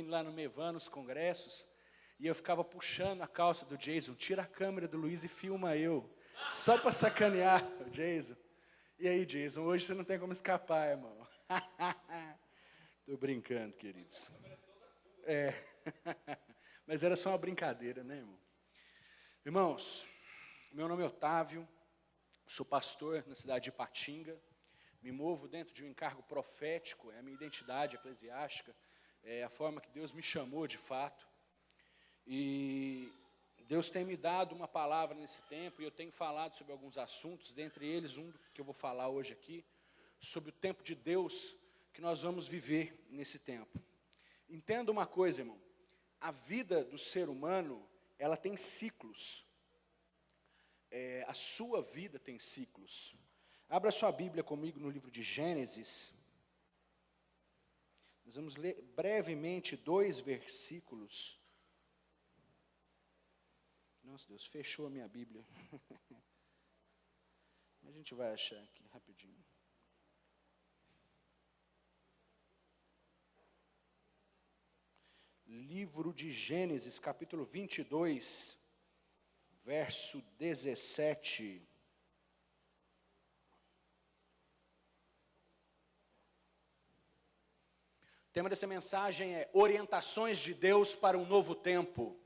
Lá no Mevan, nos congressos, e eu ficava puxando a calça do Jason, tira a câmera do Luiz e filma eu, só para sacanear o Jason. E aí, Jason, hoje você não tem como escapar, irmão. Tô brincando, queridos. Mas era só uma brincadeira, né, irmão? Irmãos, meu nome é Otávio, sou pastor na cidade de Ipatinga, me movo dentro de um encargo profético, é a minha identidade eclesiástica, é a forma que Deus me chamou de fato, e Deus tem me dado uma palavra nesse tempo, e eu tenho falado sobre alguns assuntos, dentre eles um que eu vou falar hoje aqui, sobre o tempo de Deus que nós vamos viver nesse tempo. Entenda uma coisa, irmão, a vida do ser humano, ela tem ciclos, a sua vida tem ciclos. Abra sua Bíblia comigo no livro de Gênesis. Nós vamos ler brevemente 2 versículos. Nossa, Deus, fechou a minha Bíblia. A gente vai achar aqui rapidinho. Livro de Gênesis, capítulo 22, verso 17. O tema dessa mensagem é orientações de Deus para um novo tempo.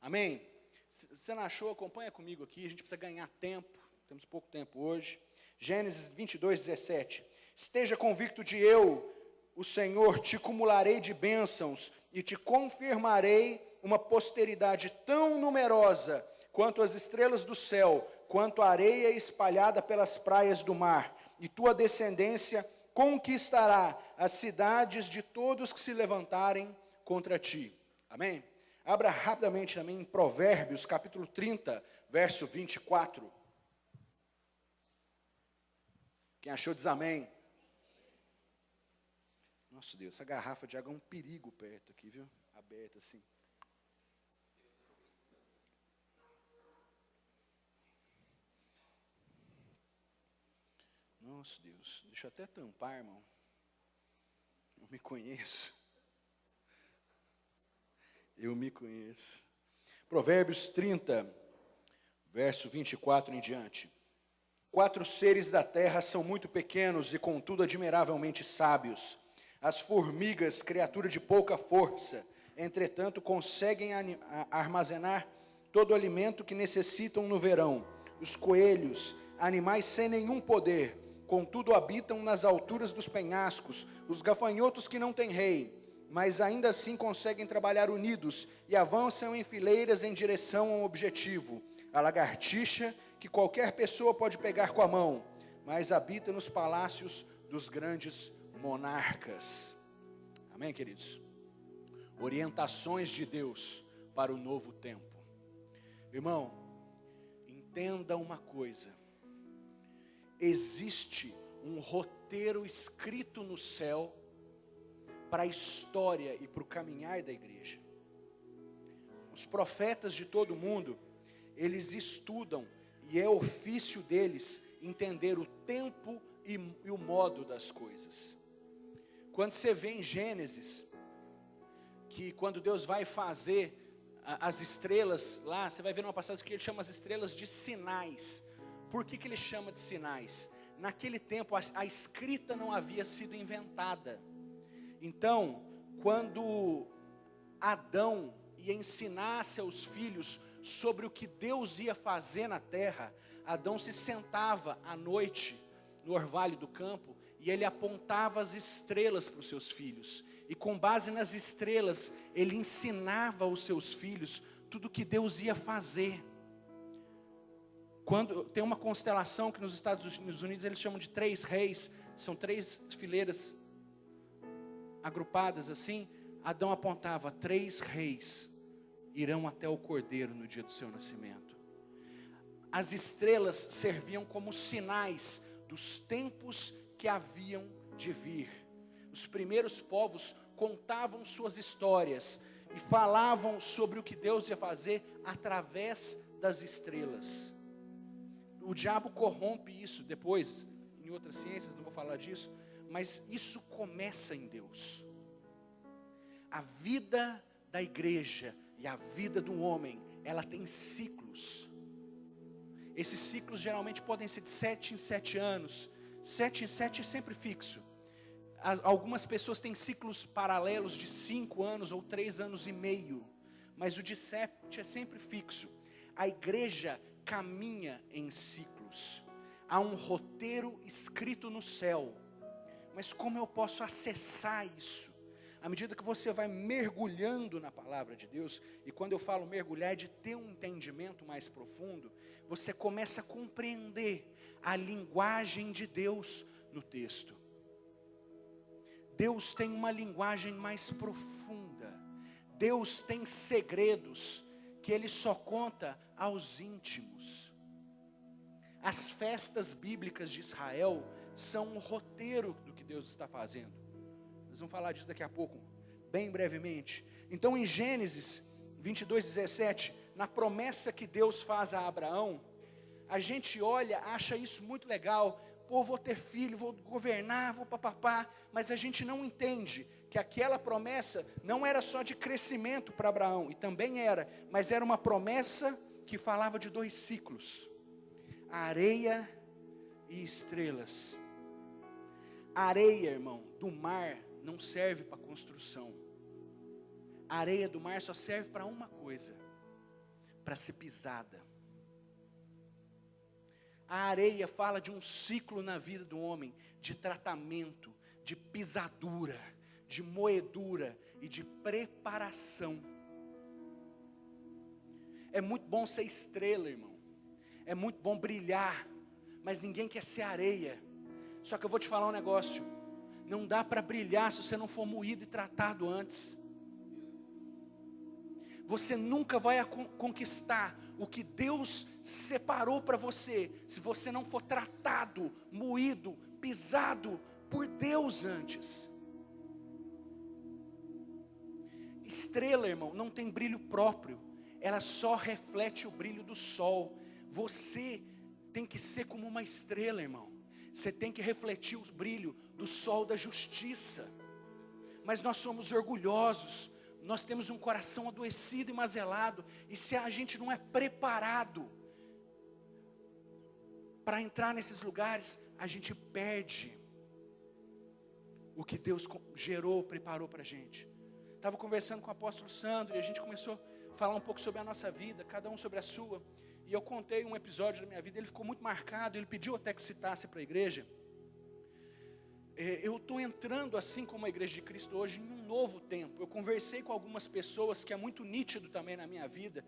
Amém? Se você não achou, acompanha comigo aqui, a gente precisa ganhar tempo, temos pouco tempo hoje. Gênesis 22, 17. Esteja convicto de eu, o Senhor, te cumularei de bênçãos e te confirmarei uma posteridade tão numerosa quanto as estrelas do céu, quanto a areia espalhada pelas praias do mar. E tua descendência conquistará as cidades de todos que se levantarem contra ti. Amém? Abra rapidamente também em Provérbios, capítulo 30, verso 24. Quem achou diz amém. Nossa Deus, essa garrafa de água é um perigo perto aqui, viu? Aberta assim. Nossa Deus, deixa eu até tampar, irmão. Eu me conheço. Eu me conheço. Provérbios 30, verso 24 em diante. 4 seres da terra são muito pequenos e contudo admiravelmente sábios. As formigas, criatura de pouca força, entretanto conseguem armazenar todo o alimento que necessitam no verão. Os coelhos, animais sem nenhum poder, contudo habitam nas alturas dos penhascos. Os gafanhotos que não têm rei, mas ainda assim conseguem trabalhar unidos e avançam em fileiras em direção a um objetivo. A lagartixa, que qualquer pessoa pode pegar com a mão, mas habita nos palácios dos grandes monarcas. Amém, queridos? Orientações de Deus para o novo tempo. Irmão, entenda uma coisa. Existe um roteiro escrito no céu para a história e para o caminhar da igreja. Os profetas de todo mundo, eles estudam, e é ofício deles entender o tempo e o modo das coisas. Quando você vê em Gênesis, que quando Deus vai fazer as estrelas lá, você vai ver numa passagem que ele chama as estrelas de sinais. Por que ele chama de sinais? Naquele tempo a escrita não havia sido inventada. Então, quando Adão ia ensinar seus filhos sobre o que Deus ia fazer na terra, Adão se sentava à noite no orvalho do campo e ele apontava as estrelas para os seus filhos. E com base nas estrelas, ele ensinava aos seus filhos tudo o que Deus ia fazer. Quando tem uma constelação que nos Estados Unidos eles chamam de 3 reis, são 3 fileiras agrupadas assim, Adão apontava: 3 reis irão até o cordeiro no dia do seu nascimento. As estrelas serviam como sinais dos tempos que haviam de vir. Os primeiros povos contavam suas histórias e falavam sobre o que Deus ia fazer através das estrelas. O diabo corrompe isso depois, em outras ciências, não vou falar disso, mas isso começa em Deus. A vida da igreja e a vida do homem, ela tem ciclos. Esses ciclos geralmente podem ser de 7 em 7 anos. 7 em 7 é sempre fixo. Algumas pessoas têm ciclos paralelos de 5 anos ou 3 anos e meio. Mas o de 7 é sempre fixo. A igreja caminha em ciclos. Há um roteiro escrito no céu. Mas como eu posso acessar isso? À medida que você vai mergulhando na palavra de Deus, e quando eu falo mergulhar é de ter um entendimento mais profundo, você começa a compreender a linguagem de Deus no texto. Deus tem uma linguagem mais profunda. Deus tem segredos que Ele só conta aos íntimos. As festas bíblicas de Israel são um roteiro do que Deus está fazendo. Nós vamos falar disso daqui a pouco, bem brevemente. Então em Gênesis 22:17, na promessa que Deus faz a Abraão, a gente olha, acha isso muito legal. Pô, vou ter filho, vou governar, vou papapá. Mas a gente não entende que aquela promessa não era só de crescimento para Abraão, e também era, mas era uma promessa que falava de 2 ciclos: areia e estrelas. A areia, irmão, do mar não serve para construção. A areia do mar só serve para uma coisa: para ser pisada. A areia fala de um ciclo na vida do homem, de tratamento, de pisadura, de moedura e de preparação. É muito bom ser estrela, irmão. É muito bom brilhar, mas ninguém quer ser areia. Só que eu vou te falar um negócio: não dá para brilhar se você não for moído e tratado antes. Você nunca vai conquistar o que Deus separou para você, se você não for tratado, moído, pisado por Deus antes. Estrela, irmão, não tem brilho próprio, ela só reflete o brilho do sol. Você tem que ser como uma estrela, irmão. Você tem que refletir o brilho do sol da justiça. Mas nós somos orgulhosos, nós temos um coração adoecido e mazelado, e se a gente não é preparado para entrar nesses lugares, a gente perde o que Deus gerou, preparou para a gente. Estava conversando com o apóstolo Sandro, e a gente começou a falar um pouco sobre a nossa vida, cada um sobre a sua, e eu contei um episódio da minha vida, ele ficou muito marcado, ele pediu até que citasse para a igreja. Eu estou entrando assim como a Igreja de Cristo hoje em um novo tempo. Eu conversei com algumas pessoas que é muito nítido também na minha vida,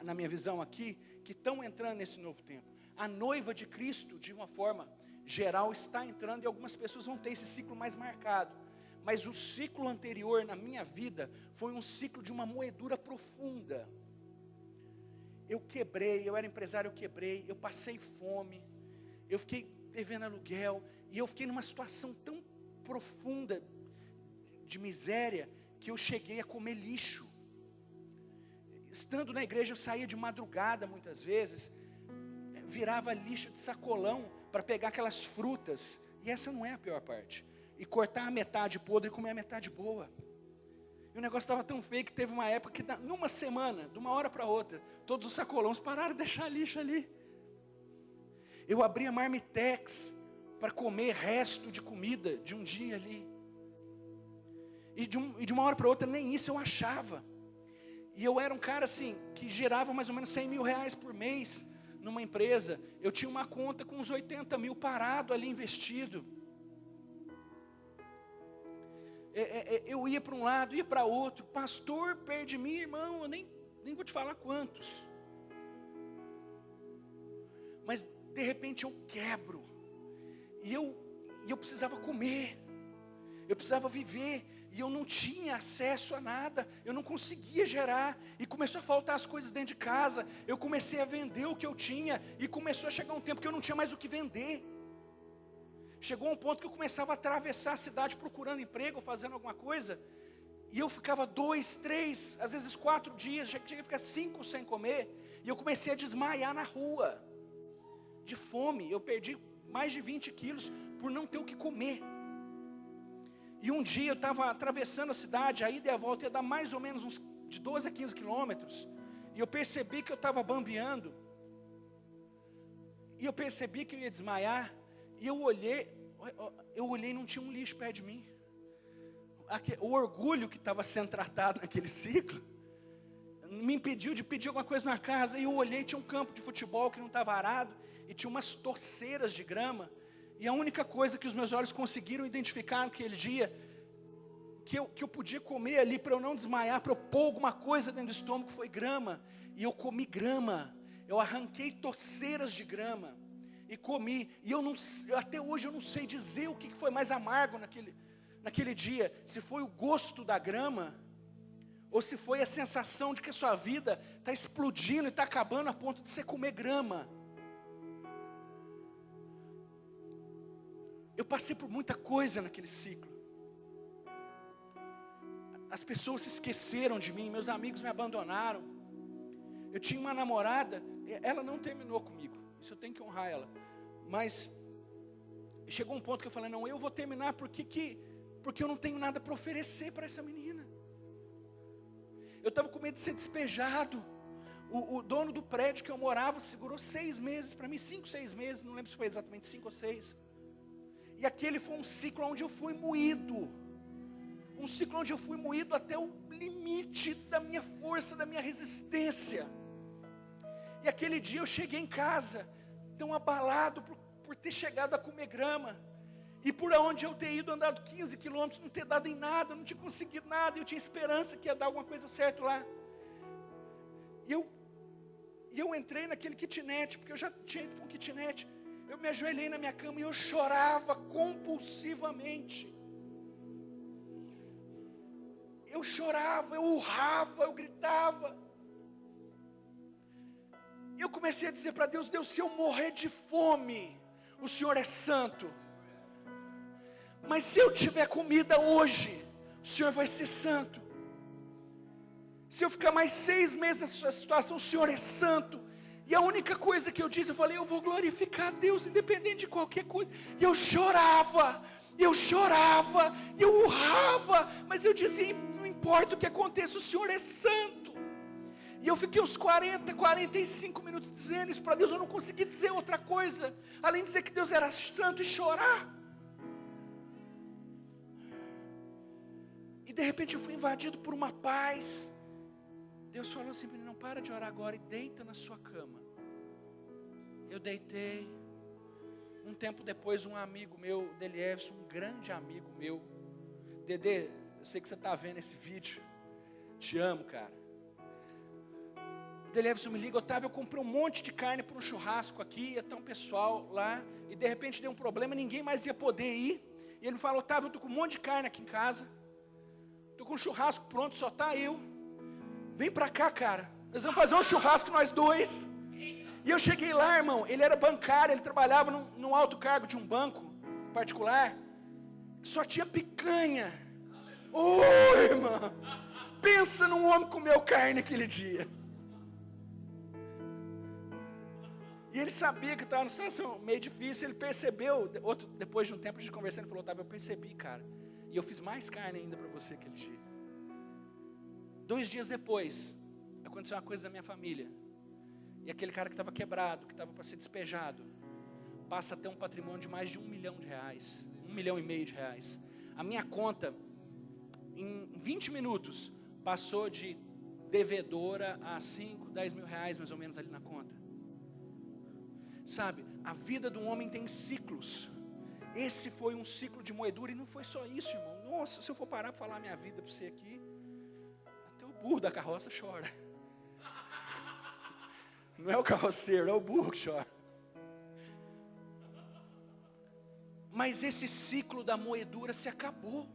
na minha visão aqui, que estão entrando nesse novo tempo. A noiva de Cristo, de uma forma geral, está entrando, e algumas pessoas vão ter esse ciclo mais marcado. Mas o ciclo anterior na minha vida foi um ciclo de uma moedura profunda. Eu quebrei, eu era empresário, eu quebrei, eu passei fome, eu fiquei devendo aluguel, e eu fiquei numa situação tão profunda de miséria, que eu cheguei a comer lixo. Estando na igreja, eu saía de madrugada muitas vezes, virava lixo de sacolão para pegar aquelas frutas, e essa não é a pior parte, e cortar a metade podre e comer a metade boa. E o negócio estava tão feio que teve uma época que numa semana, de uma hora para outra, todos os sacolões pararam de deixar lixo ali. Eu abria marmitex para comer resto de comida de um dia ali. E de uma hora para outra nem isso eu achava. E eu era um cara assim, que gerava mais ou menos 100 mil reais por mês numa empresa. Eu tinha uma conta com uns 80 mil parado ali investido. Eu ia para um lado, ia para outro. Pastor, perto de mim, irmão, eu nem vou te falar quantos. Mas de repente eu quebro. E eu precisava comer. Eu precisava viver. E eu não tinha acesso a nada, eu não conseguia gerar, e começou a faltar as coisas dentro de casa, eu comecei a vender o que eu tinha, e começou a chegar um tempo que eu não tinha mais o que vender. Chegou um ponto que eu começava a atravessar a cidade procurando emprego, fazendo alguma coisa, e eu ficava 2, 3, às vezes 4 dias, cheguei a ficar 5 sem comer, e eu comecei a desmaiar na rua, de fome. Eu perdi mais de 20 quilos por não ter o que comer. E um dia eu estava atravessando a cidade, a ida e a volta ia dar mais ou menos uns de 12 a 15 quilômetros. E eu percebi que eu estava bambeando. E eu percebi que eu ia desmaiar. E eu olhei e não tinha um lixo perto de mim. O orgulho que estava sendo tratado naquele ciclo me impediu de pedir alguma coisa na casa. E eu olhei, tinha um campo de futebol que não estava arado, e tinha umas torceiras de grama. E a única coisa que os meus olhos conseguiram identificar naquele dia, que eu podia comer ali para eu não desmaiar, para eu pôr alguma coisa dentro do estômago, foi grama. E eu comi grama, eu arranquei torceiras de grama e comi. E até hoje eu não sei dizer o que foi mais amargo naquele dia, se foi o gosto da grama, ou se foi a sensação de que a sua vida está explodindo e está acabando a ponto de você comer grama. Eu passei por muita coisa naquele ciclo. As pessoas se esqueceram de mim, meus amigos me abandonaram. Eu tinha uma namorada, ela não terminou comigo, isso eu tenho que honrar ela. Mas chegou um ponto que eu falei, não, eu vou terminar porque eu não tenho nada para oferecer para essa menina. Eu estava com medo de ser despejado. O dono do prédio que eu morava segurou 6 meses para mim, 5, 6 meses, não lembro se foi exatamente 5 ou 6. E aquele foi um ciclo onde eu fui moído. Um ciclo onde eu fui moído até o limite da minha força, da minha resistência. E aquele dia eu cheguei em casa, tão abalado por ter chegado a comer grama. E por onde eu ter ido, andado 15 quilômetros, não ter dado em nada, não tinha conseguido nada. Eu tinha esperança que ia dar alguma coisa certa lá. E eu entrei naquele kitnet, porque eu já tinha ido para um kitnet. Eu me ajoelhei na minha cama e eu chorava compulsivamente. Eu chorava, eu urrava, eu gritava. E eu comecei a dizer para Deus, Deus, se eu morrer de fome, o Senhor é santo. Mas se eu tiver comida hoje, o Senhor vai ser santo. Se eu ficar mais 6 meses nessa situação, o Senhor é santo. E a única coisa que eu disse, eu falei, eu vou glorificar a Deus, independente de qualquer coisa. E eu chorava, e eu urrava, mas eu dizia, não importa o que aconteça, o Senhor é santo. E eu fiquei uns 40, 45 minutos dizendo isso para Deus, eu não consegui dizer outra coisa, além de dizer que Deus era santo e chorar. E de repente eu fui invadido por uma paz. Deus falou assim, não para de orar agora e deita na sua cama. Eu deitei. Um tempo depois um amigo meu, Delievson, um grande amigo meu, Dedê, eu sei que você está vendo esse vídeo, te amo, cara. O Delievson me liga, Otávio, eu comprei um monte de carne para um churrasco aqui, ia estar um pessoal lá, e de repente deu um problema, ninguém mais ia poder ir. E ele me falou, Otávio, eu estou com um monte de carne aqui em casa, estou com um churrasco pronto, só está eu. Vem pra cá, cara, nós vamos fazer um churrasco nós dois. E eu cheguei lá, irmão, ele era bancário, ele trabalhava num alto cargo de um banco particular. Só tinha picanha. Ô, irmão, pensa num homem que comeu carne aquele dia. E ele sabia que estava numa situação meio difícil, ele percebeu, depois de um tempo de conversando, ele falou, Otávio, eu percebi, cara, e eu fiz mais carne ainda para você aquele dia. 2 dias depois, aconteceu uma coisa na minha família. E aquele cara que estava quebrado, que estava para ser despejado, passa a ter um patrimônio de mais de R$1 milhão, R$1,5 milhão de reais. A minha conta, em 20 minutos, passou de devedora a 5, 10 mil reais mais ou menos ali na conta. Sabe, a vida do homem tem ciclos. Esse foi um ciclo de moedura e não foi só isso, irmão. Nossa, se eu for parar para falar a minha vida para você aqui, até o burro da carroça chora. Não é o carroceiro, é o burro que chora. Mas esse ciclo da moedura se acabou.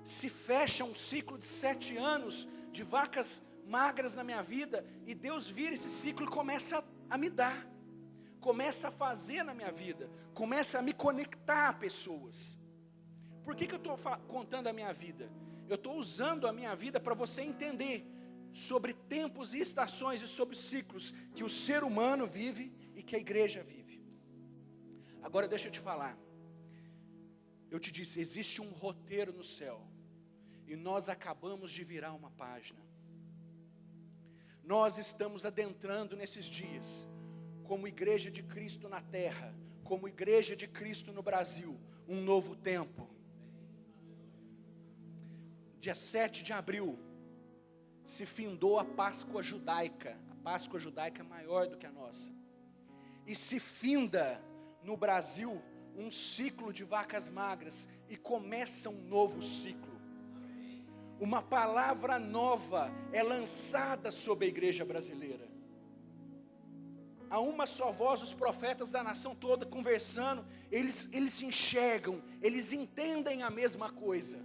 se fecha um ciclo de 7 anos de vacas magras na minha vida, e Deus vira esse ciclo e começa a me dar, começa a fazer na minha vida, começa a me conectar a pessoas. Por que eu estou contando a minha vida? Eu estou usando a minha vida para você entender sobre tempos e estações e sobre ciclos que o ser humano vive e que a igreja vive. Agora deixa eu te falar, eu te disse, existe um roteiro no céu, e nós acabamos de virar uma página. Nós estamos adentrando nesses dias, como igreja de Cristo na terra, como igreja de Cristo no Brasil, um novo tempo. Dia 7 de abril, se findou a Páscoa judaica. A Páscoa judaica é maior do que a nossa. E se finda no Brasil um ciclo de vacas magras, e começa um novo ciclo. Uma palavra nova é lançada sobre a igreja brasileira. A uma só voz, os profetas da nação toda conversando, eles se enxergam, eles entendem a mesma coisa.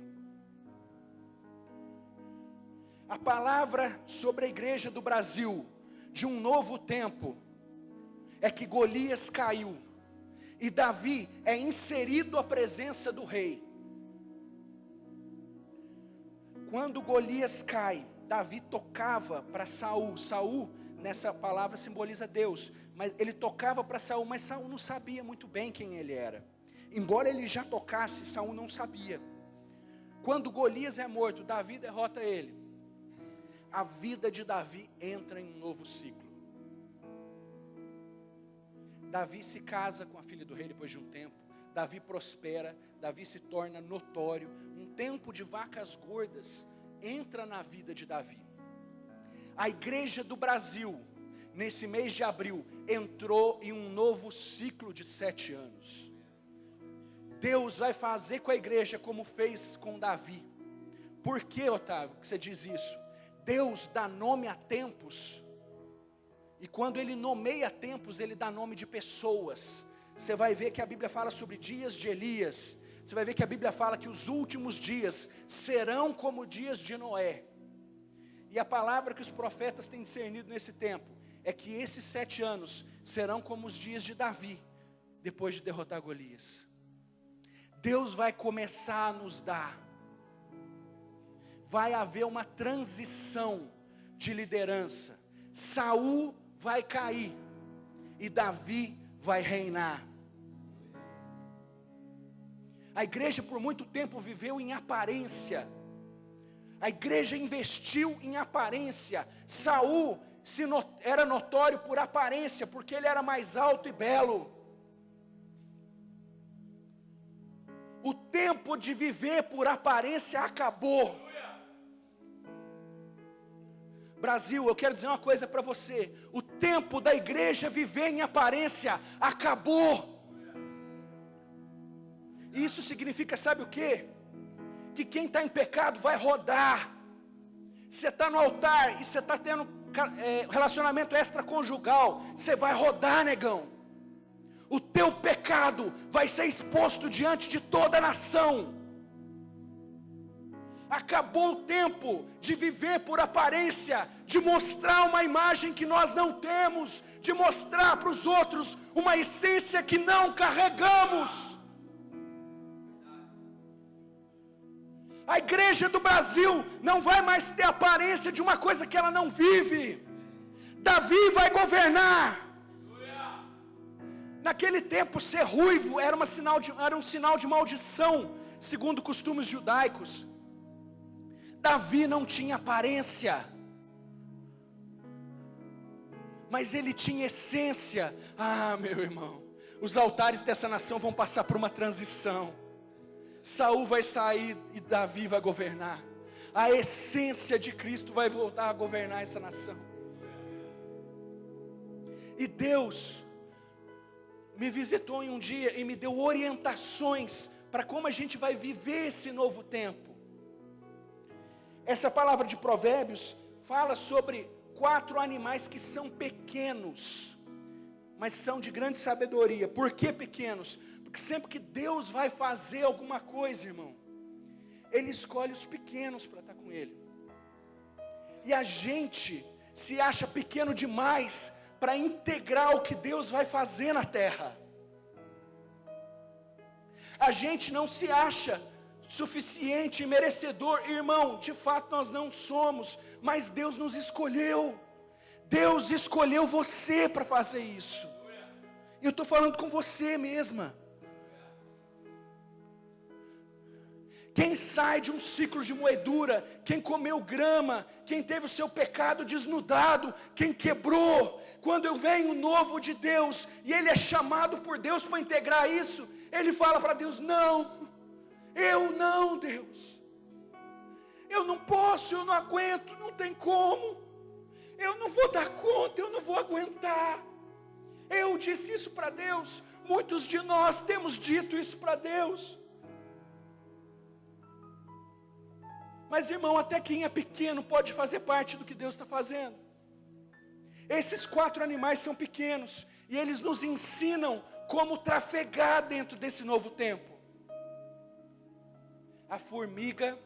A palavra sobre a igreja do Brasil, de um novo tempo, é que Golias caiu, e Davi é inserido à presença do rei. Quando Golias cai, Davi tocava para Saul. Saul, nessa palavra, simboliza Deus. Mas ele tocava para Saul, mas Saul não sabia muito bem quem ele era. Embora ele já tocasse, Saul não sabia. Quando Golias é morto, Davi derrota ele. A vida de Davi entra em um novo ciclo. Davi se casa com a filha do rei depois de um tempo. Davi prospera, Davi se torna notório. Um tempo de vacas gordas entra na vida de Davi. A igreja do Brasil, nesse mês de abril, entrou em um novo ciclo de 7 anos. Deus vai fazer com a igreja como fez com Davi. Por que, Otávio, que você diz isso? Deus dá nome a tempos, e quando Ele nomeia tempos, Ele dá nome de pessoas. Você vai ver que a Bíblia fala sobre dias de Elias. Você vai ver que a Bíblia fala que os últimos dias serão como dias de Noé. E a palavra que os profetas têm discernido nesse tempo é que esses 7 anos serão como os dias de Davi, depois de derrotar Golias. Deus vai começar a nos dar. Vai haver uma transição de liderança. Saul vai cair e Davi vai reinar. A igreja por muito tempo viveu em aparência. A igreja investiu em aparência. Saul era notório por aparência, porque ele era mais alto e belo. O tempo de viver por aparência acabou. Brasil, eu quero dizer uma coisa para você. O tempo da igreja viver em aparência acabou. Isso significa, sabe o quê? Que quem está em pecado vai rodar. Você está no altar e você está tendo relacionamento extraconjugal, você vai rodar, negão. O teu pecado vai ser exposto diante de toda a nação. Acabou o tempo de viver por aparência, de mostrar uma imagem que nós não temos, de mostrar para os outros uma essência que não carregamos. A igreja do Brasil não vai mais ter aparência de uma coisa que ela não vive. Davi vai governar. Naquele tempo, ser ruivo era um sinal de maldição, segundo costumes judaicos. Davi não tinha aparência, mas ele tinha essência. Ah, meu irmão, os altares dessa nação vão passar por uma transição. Saul vai sair e Davi vai governar. A essência de Cristo vai voltar a governar essa nação. E Deus me visitou em um dia e me deu orientações para como a gente vai viver esse novo tempo. Essa palavra de Provérbios fala sobre 4 animais que são pequenos, mas são de grande sabedoria. Por que pequenos? Porque sempre que Deus vai fazer alguma coisa, irmão, Ele escolhe os pequenos para estar com Ele. E a gente se acha pequeno demais para integrar o que Deus vai fazer na terra. A gente não se acha suficiente e merecedor, irmão, de fato nós não somos, mas Deus nos escolheu. Deus escolheu você para fazer isso. E eu estou falando com você mesma. Quem sai de um ciclo de moedura, quem comeu grama, quem teve o seu pecado desnudado, quem quebrou, quando eu venho novo de Deus, e ele é chamado por Deus para integrar isso, ele fala para Deus, não, eu não, Deus, eu não posso, eu não aguento, não tem como, eu não vou dar conta, eu não vou aguentar. Eu disse isso para Deus, muitos de nós temos dito isso para Deus. Mas irmão, até quem é pequeno pode fazer parte do que Deus está fazendo. Esses 4 animais são pequenos, e eles nos ensinam como trafegar dentro desse novo tempo. A formiga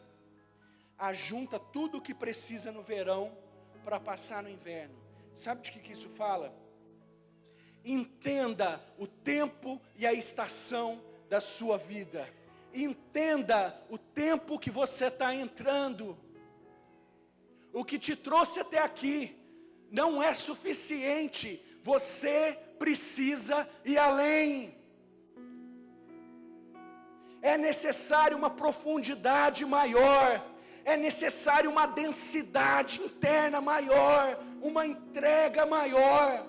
ajunta tudo o que precisa no verão para passar no inverno. Sabe de que isso fala? Entenda o tempo e a estação da sua vida. Entenda o tempo que você está entrando. O que te trouxe até aqui não é suficiente. Você precisa ir além. É necessário uma profundidade maior. É necessário uma densidade interna maior. Uma entrega maior.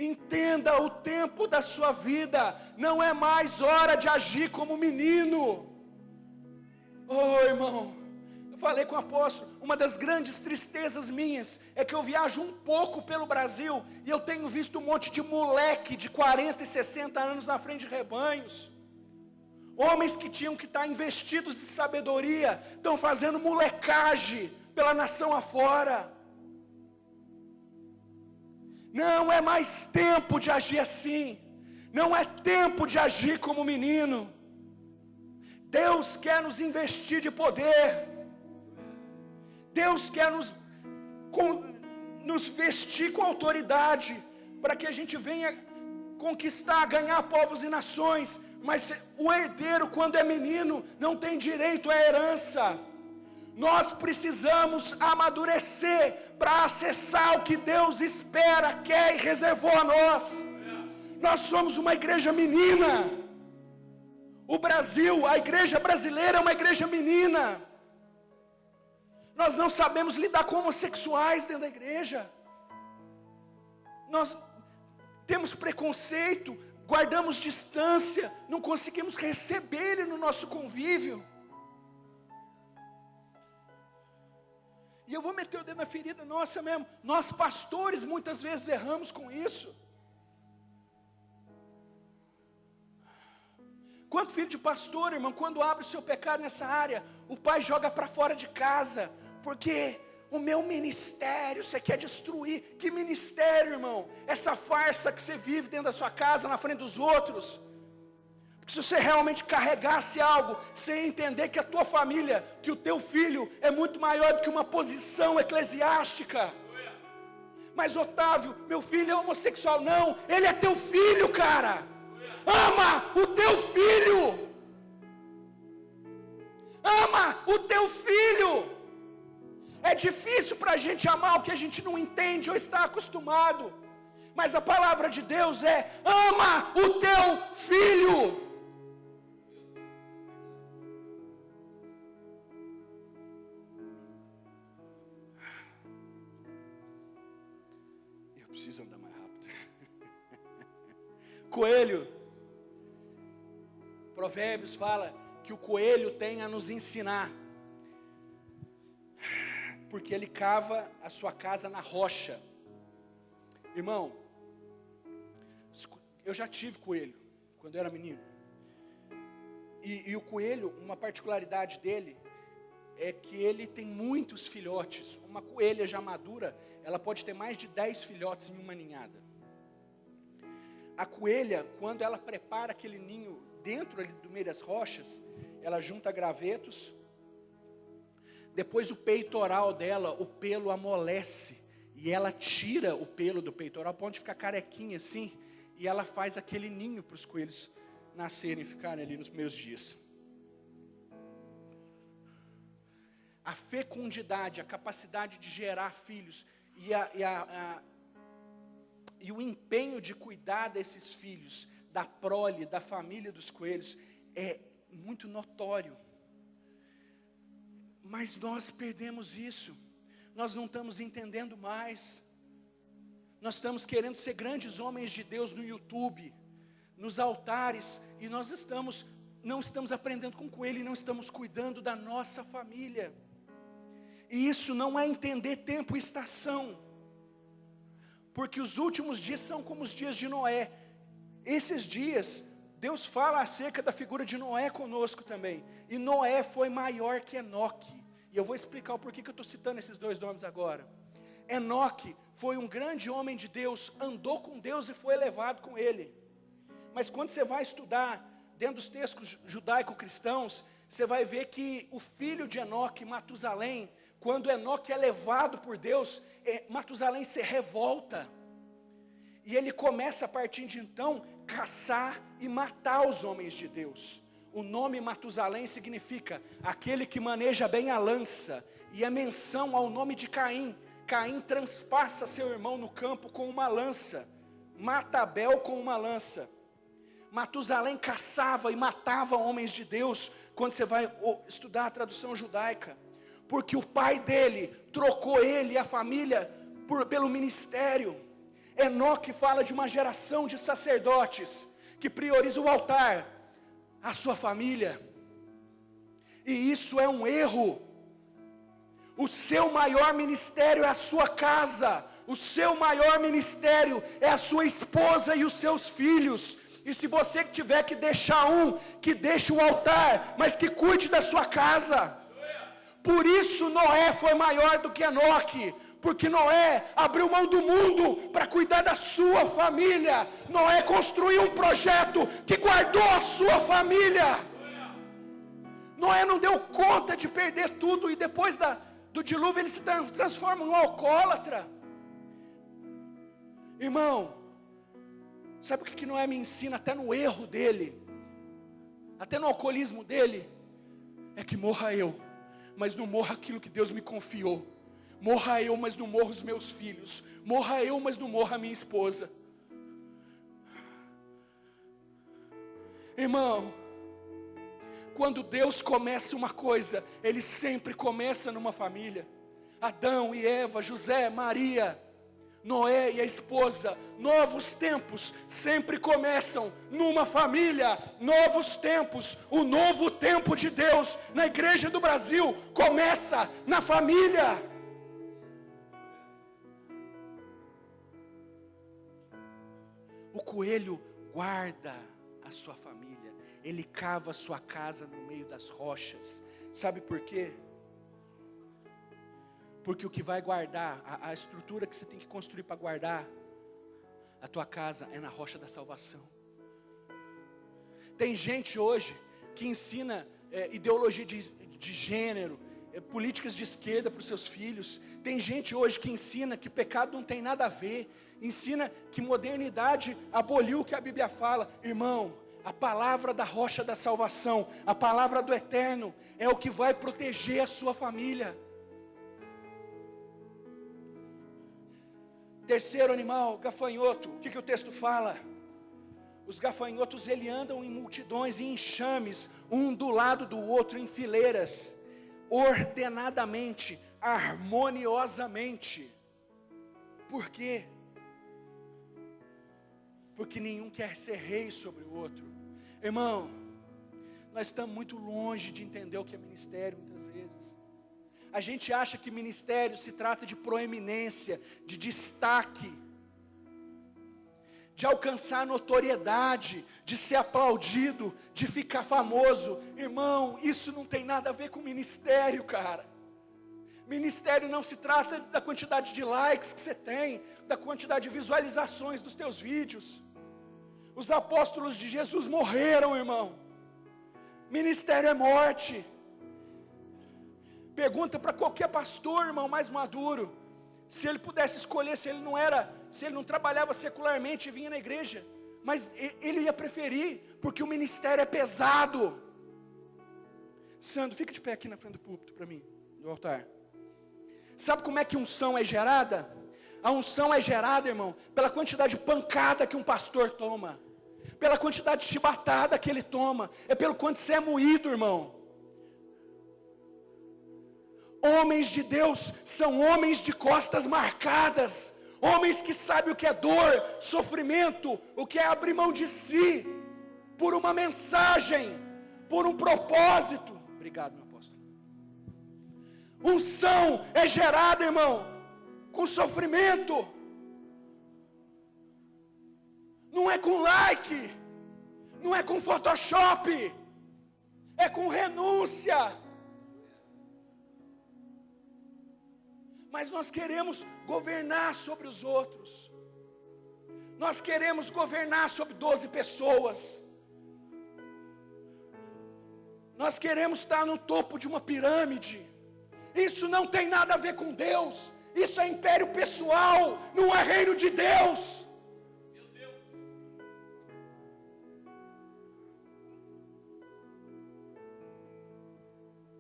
Entenda o tempo da sua vida, não é mais hora de agir como menino. Oh irmão, eu falei com o apóstolo, uma das grandes tristezas minhas, é que eu viajo um pouco pelo Brasil, e eu tenho visto um monte de moleque de 40 e 60 anos na frente de rebanhos. Homens que tinham que estar investidos de sabedoria, estão fazendo molecagem pela nação afora. Não é mais tempo de agir assim. Não é tempo de agir como menino. Deus quer nos investir de poder. Deus quer nos vestir com autoridade, para que a gente venha conquistar, ganhar povos e nações. Mas o herdeiro, quando é menino, não tem direito à herança. Nós precisamos amadurecer para acessar o que Deus espera, quer e reservou a nós. Nós somos uma igreja menina. O Brasil, a igreja brasileira é uma igreja menina. Nós não sabemos lidar com homossexuais dentro da igreja. Nós temos preconceito, guardamos distância, não conseguimos receber ele no nosso convívio. E eu vou meter o dedo na ferida nossa mesmo. Nós pastores muitas vezes erramos com isso. Quanto filho de pastor, irmão, quando abre o seu pecado nessa área, o pai joga para fora de casa, porque o meu ministério você quer destruir. Que ministério, irmão? Essa farsa que você vive dentro da sua casa, na frente dos outros. Porque se você realmente carregasse algo, você ia entender que a tua família, que o teu filho é muito maior do que uma posição eclesiástica. Mas Otávio, meu filho é homossexual. Não, ele é teu filho, cara. Ama o teu filho. Ama o teu filho. É difícil para a gente amar o que a gente não entende ou está acostumado. Mas a palavra de Deus é: ama o teu filho. Eu preciso andar mais rápido. Coelho. Provérbios fala que o coelho tem a nos ensinar, porque ele cava a sua casa na rocha. Irmão, eu já tive coelho quando eu era menino. E o coelho, uma particularidade dele é que ele tem muitos filhotes. Uma coelha já madura, ela pode ter mais de 10 filhotes em uma ninhada. A coelha, quando ela prepara aquele ninho dentro ali do meio das rochas, ela junta gravetos. Depois o peitoral dela, o pelo amolece. E ela tira o pelo do peitoral, para onde ficar carequinha assim. E ela faz aquele ninho para os coelhos nascerem e ficarem ali nos primeiros dias. A fecundidade, a capacidade de gerar filhos e o empenho de cuidar desses filhos, da prole, da família dos coelhos, é muito notório. Mas nós perdemos isso, nós não estamos entendendo mais. Nós estamos querendo ser grandes homens de Deus no YouTube, nos altares, e nós não estamos aprendendo com o coelho e não estamos cuidando da nossa família. E isso não é entender tempo e estação, porque os últimos dias são como os dias de Noé. Esses dias, Deus fala acerca da figura de Noé conosco também, e Noé foi maior que Enoque, e eu vou explicar o porquê que eu estou citando esses dois nomes agora. Enoque foi um grande homem de Deus, andou com Deus e foi elevado com Ele. Mas quando você vai estudar dentro dos textos judaico-cristãos, você vai ver que o filho de Enoque, Matusalém, quando Enoque é levado por Deus, Matusalém se revolta. E ele começa a partir de então, caçar e matar os homens de Deus. O nome Matusalém significa aquele que maneja bem a lança, e é menção ao nome de Caim. Caim transpassa seu irmão no campo com uma lança, mata Abel com uma lança. Matusalém caçava e matava homens de Deus, quando você vai estudar a tradução judaica, porque o pai dele trocou ele e a família pelo ministério. Enoque fala de uma geração de sacerdotes, que prioriza o altar, a sua família, e isso é um erro. O seu maior ministério é a sua casa, o seu maior ministério é a sua esposa e os seus filhos. E se você tiver que deixar que deixe o altar, mas que cuide da sua casa. Por isso Noé foi maior do que Enoque, porque Noé abriu mão do mundo para cuidar da sua família. Noé construiu um projeto que guardou a sua família. Noé não deu conta de perder tudo, e depois do dilúvio ele se transforma em um alcoólatra. Irmão, sabe o que Noé me ensina até no erro dele, até no alcoolismo dele? É que morra eu, mas não morra aquilo que Deus me confiou. Morra eu, mas não morra os meus filhos. Morra eu, mas não morra a minha esposa. Irmão, quando Deus começa uma coisa, Ele sempre começa numa família. Adão e Eva, José, Maria, Noé e a esposa, novos tempos sempre começam numa família. Novos tempos, o novo tempo de Deus na igreja do Brasil começa na família. O coelho guarda a sua família, ele cava a sua casa no meio das rochas. Sabe por quê? Porque o que vai guardar, a estrutura que você tem que construir para guardar a tua casa é na rocha da salvação. Tem gente hoje que ensina ideologia de gênero, políticas de esquerda para os seus filhos. Tem gente hoje que ensina que pecado não tem nada a ver, ensina que modernidade aboliu o que a Bíblia fala. Irmão, a palavra da rocha da salvação, a palavra do eterno, é o que vai proteger a sua família. Terceiro animal, gafanhoto. O que o texto fala? Os gafanhotos, ele andam em multidões, em enxames, um do lado do outro, em fileiras, ordenadamente, harmoniosamente. Por quê? Porque nenhum quer ser rei sobre o outro. Irmão, nós estamos muito longe de entender o que é ministério muitas vezes. A gente acha que ministério se trata de proeminência, de destaque, de alcançar notoriedade, de ser aplaudido, de ficar famoso. Irmão, isso não tem nada a ver com ministério, cara. Ministério não se trata da quantidade de likes que você tem, da quantidade de visualizações dos teus vídeos. Os apóstolos de Jesus morreram, irmão. Ministério é morte. Pergunta para qualquer pastor, irmão, mais maduro, se ele pudesse escolher, se ele não trabalhava secularmente e vinha na igreja, mas ele ia preferir, porque o ministério é pesado. Sandro, fica de pé aqui na frente do púlpito para mim, do altar. Sabe como é que unção é gerada? A unção é gerada, irmão, pela quantidade de pancada que um pastor toma, pela quantidade de chibatada que ele toma, é pelo quanto você é moído, irmão. Homens de Deus são homens de costas marcadas, homens que sabem o que é dor, sofrimento, o que é abrir mão de si, por uma mensagem, por um propósito. Obrigado, meu apóstolo. Unção é gerada, irmão, com sofrimento, não é com like, não é com Photoshop, é com renúncia. Mas nós queremos governar sobre os outros, nós queremos governar sobre 12 pessoas, nós queremos estar no topo de uma pirâmide. Isso não tem nada a ver com Deus, isso é império pessoal, não é reino de Deus. Meu Deus.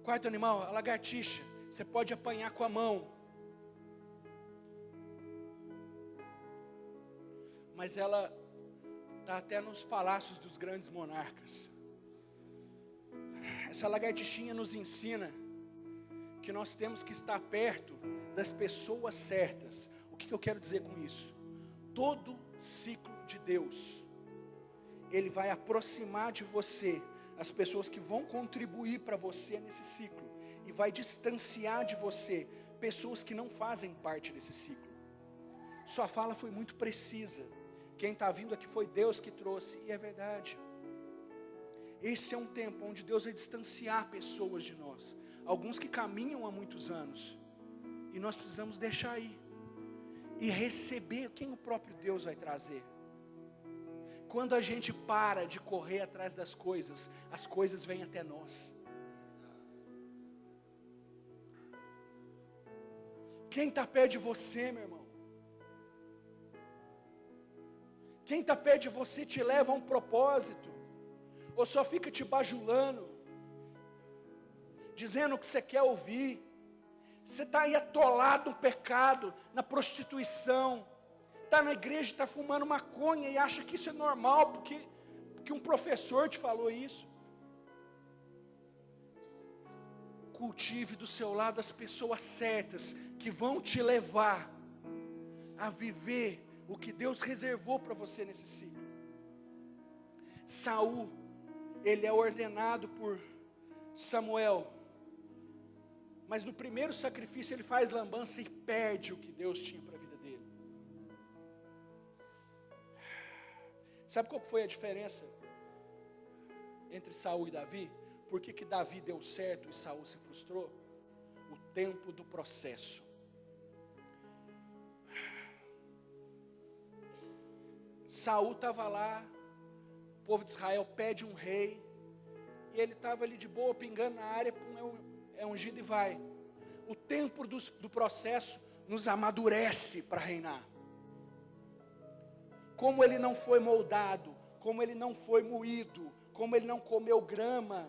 Quarto animal, a lagartixa. Você pode apanhar com a mão, mas ela está até nos palácios dos grandes monarcas. Essa lagartixinha nos ensina que nós temos que estar perto das pessoas certas. O que eu quero dizer com isso? Todo ciclo de Deus, Ele vai aproximar de você as pessoas que vão contribuir para você nesse ciclo, e vai distanciar de você pessoas que não fazem parte desse ciclo. Sua fala foi muito precisa. Quem está vindo aqui foi Deus que trouxe, e é verdade. Esse é um tempo onde Deus vai distanciar pessoas de nós, alguns que caminham há muitos anos, e nós precisamos deixar ir, e receber quem o próprio Deus vai trazer. Quando a gente para de correr atrás das coisas, as coisas vêm até nós. Quem está perto de você, meu irmão? Quem está perto de você te leva a um propósito, ou só fica te bajulando, dizendo o que você quer ouvir? Você está aí atolado no pecado, na prostituição, está na igreja, está fumando maconha e acha que isso é normal, porque um professor te falou isso. Cultive do seu lado as pessoas certas, que vão te levar a viver o que Deus reservou para você nesse ciclo. Saul, ele é ordenado por Samuel, mas no primeiro sacrifício ele faz lambança e perde o que Deus tinha para a vida dele. Sabe qual foi a diferença entre Saul e Davi? Por que Davi deu certo e Saul se frustrou? O tempo do processo. Saul estava lá, o povo de Israel pede um rei, e ele estava ali de boa, pingando na área, é ungido e vai. O tempo do processo nos amadurece para reinar. Como ele não foi moldado, como ele não foi moído, como ele não comeu grama,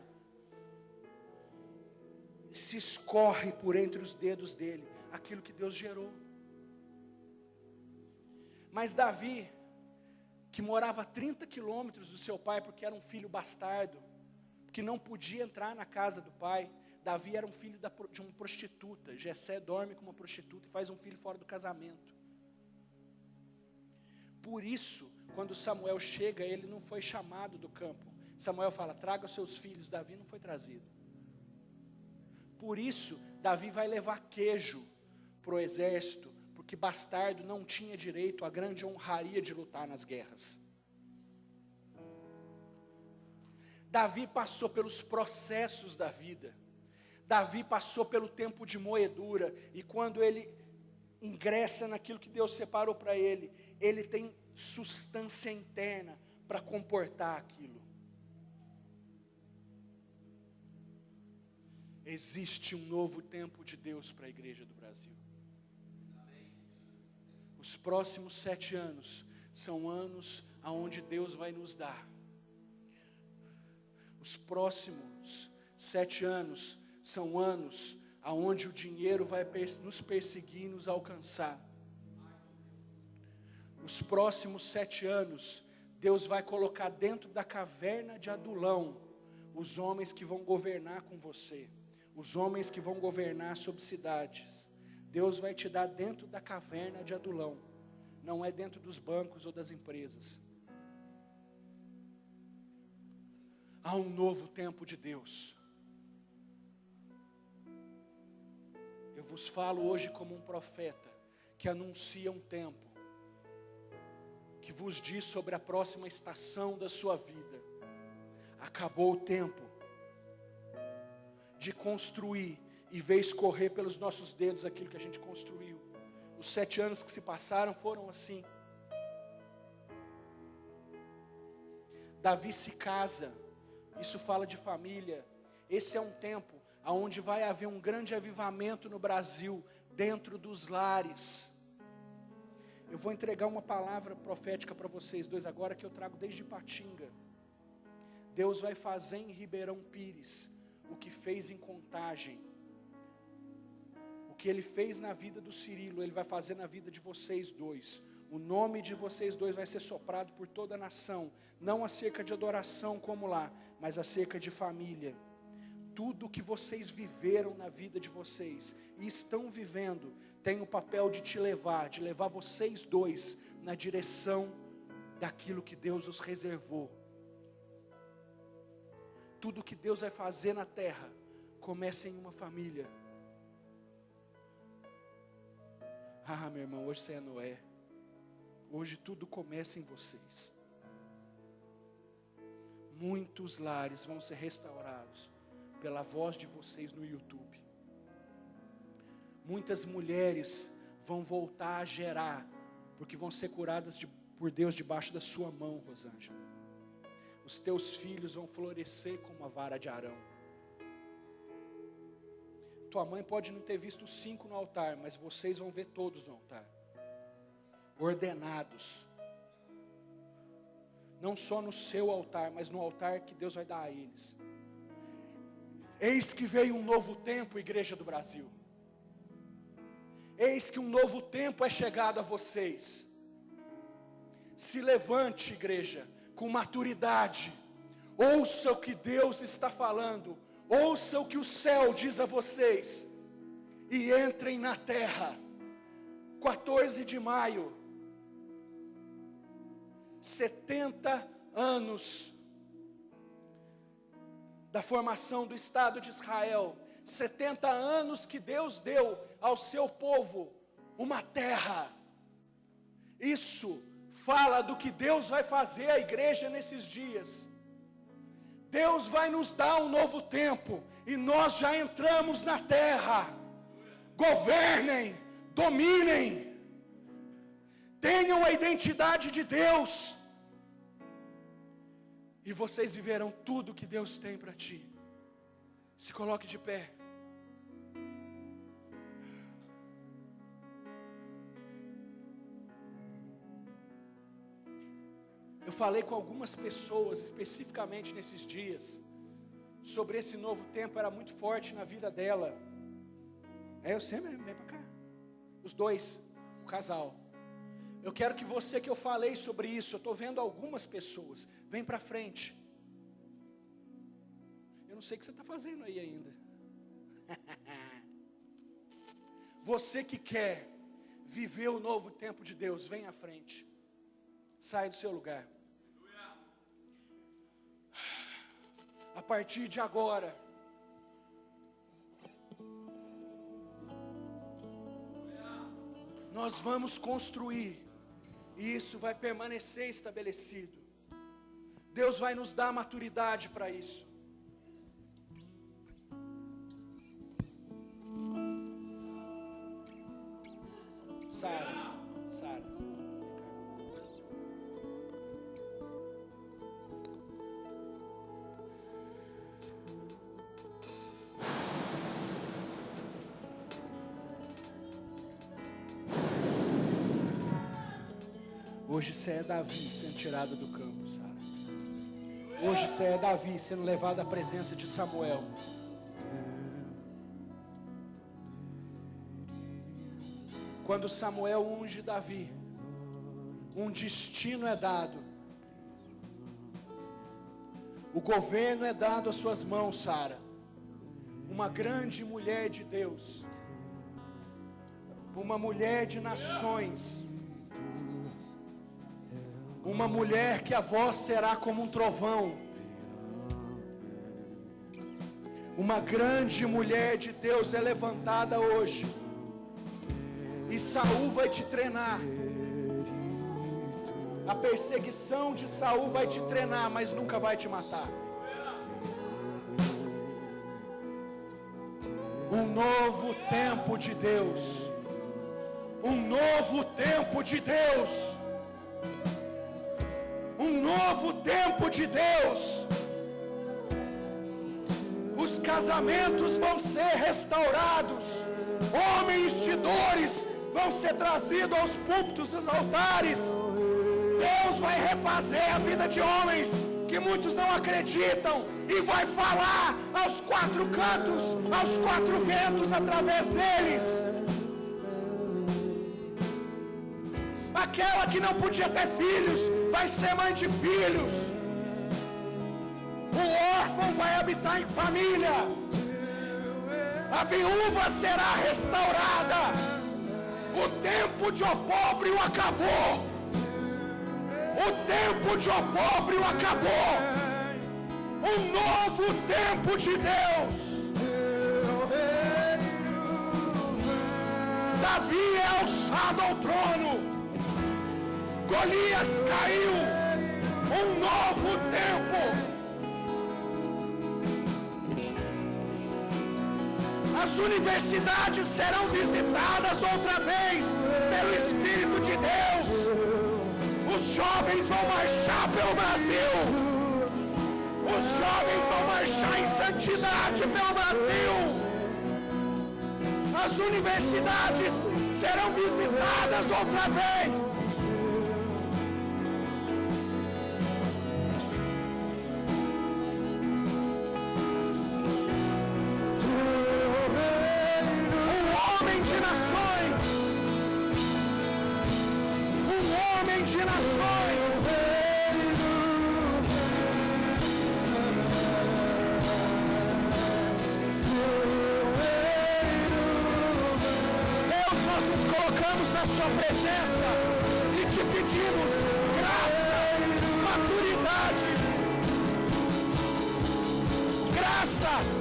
se escorre por entre os dedos dele aquilo que Deus gerou. Mas Davi, que morava a 30 quilômetros do seu pai, porque era um filho bastardo, que não podia entrar na casa do pai. Davi era um filho de uma prostituta. Jessé dorme com uma prostituta e faz um filho fora do casamento. Por isso, quando Samuel chega, ele não foi chamado do campo. Samuel fala, traga os seus filhos. Davi não foi trazido. Por isso, Davi vai levar queijo para o exército, porque bastardo não tinha direito à grande honraria de lutar nas guerras. Davi passou pelos processos da vida. Davi passou pelo tempo de moedura, e quando ele ingressa naquilo que Deus separou para ele, ele tem substância interna para comportar aquilo. Existe um novo tempo de Deus para a igreja do Brasil. Os próximos 7 anos são anos aonde Deus vai nos dar. Os próximos 7 anos são anos aonde o dinheiro vai nos perseguir e nos alcançar. Os próximos 7 anos, Deus vai colocar dentro da caverna de Adulão os homens que vão governar com você, os homens que vão governar sobre cidades. Deus vai te dar dentro da caverna de Adulão, não é dentro dos bancos ou das empresas. Há um novo tempo de Deus. Eu vos falo hoje como um profeta que anuncia um tempo, que vos diz sobre a próxima estação da sua vida. Acabou o tempo de construir e ver escorrer pelos nossos dedos aquilo que a gente construiu. Os 7 anos que se passaram foram assim. Davi se casa, isso fala de família. Esse é um tempo onde vai haver um grande avivamento no Brasil, dentro dos lares. Eu vou entregar uma palavra profética para vocês dois agora, que eu trago desde Ipatinga. Deus vai fazer em Ribeirão Pires o que fez em Contagem. O que Ele fez na vida do Cirilo, Ele vai fazer na vida de vocês dois. O nome de vocês dois vai ser soprado por toda a nação, não acerca de adoração como lá, mas acerca de família. Tudo que vocês viveram na vida de vocês e estão vivendo, tem o papel de te levar, de levar vocês dois na direção daquilo que Deus os reservou. Tudo que Deus vai fazer na terra, começa em uma família. Ah, meu irmão, hoje você é Noé. Hoje tudo começa em vocês. Muitos lares vão ser restaurados pela voz de vocês no YouTube. Muitas mulheres vão voltar a gerar, porque vão ser curadas por Deus debaixo da sua mão, Rosângela. Os teus filhos vão florescer como a vara de Arão. Tua mãe pode não ter visto 5 no altar, mas vocês vão ver todos no altar. Ordenados. Não só no seu altar, mas no altar que Deus vai dar a eles. Eis que veio um novo tempo, igreja do Brasil. Eis que um novo tempo é chegado a vocês. Se levante, igreja, com maturidade. Ouça o que Deus está falando. Ouça o que o céu diz a vocês. E entrem na terra. 14 de maio. 70 anos da formação do Estado de Israel. 70 anos que Deus deu ao seu povo uma terra. Isso fala do que Deus vai fazer à igreja nesses dias. Deus vai nos dar um novo tempo, e nós já entramos na terra. Governem, dominem, tenham a identidade de Deus, e vocês viverão tudo que Deus tem para ti. Se coloque de pé. Eu falei com algumas pessoas, especificamente nesses dias, sobre esse novo tempo, era muito forte na vida dela. Eu sei mesmo, vem para cá. Os dois, o casal. Eu quero que você, que eu falei sobre isso, eu estou vendo algumas pessoas, vem para frente. Eu não sei o que você está fazendo aí ainda. Você que quer viver o novo tempo de Deus, vem à frente. Sai do seu lugar. A partir de agora, nós vamos construir, e isso vai permanecer estabelecido. Deus vai nos dar maturidade para isso. Sara. Hoje você é Davi sendo tirado do campo, Sara. Hoje você é Davi sendo levado à presença de Samuel. Quando Samuel unge Davi, um destino é dado. O governo é dado às suas mãos, Sara. Uma grande mulher de Deus. Uma mulher de nações. Uma mulher que a voz será como um trovão. Uma grande mulher de Deus é levantada hoje. E Saul vai te treinar. A perseguição de Saul vai te treinar, mas nunca vai te matar. Um novo tempo de Deus. Um novo tempo de Deus. Um novo tempo de Deus. Os casamentos vão ser restaurados. Homens de dores vão ser trazidos aos púlpitos, aos altares. Deus vai refazer a vida de homens que muitos não acreditam e vai falar aos quatro cantos, aos quatro ventos através deles. Aquela que não podia ter filhos vai ser mãe de filhos. O órfão vai habitar em família. A viúva será restaurada. O tempo de opróbrio acabou. O tempo de opróbrio acabou. Um novo tempo de Deus. Davi é alçado ao trono. Golias caiu. Um novo tempo. As universidades serão visitadas outra vez pelo Espírito de Deus. Os jovens vão marchar pelo Brasil. Os jovens vão marchar em santidade pelo Brasil. As universidades serão visitadas outra vez.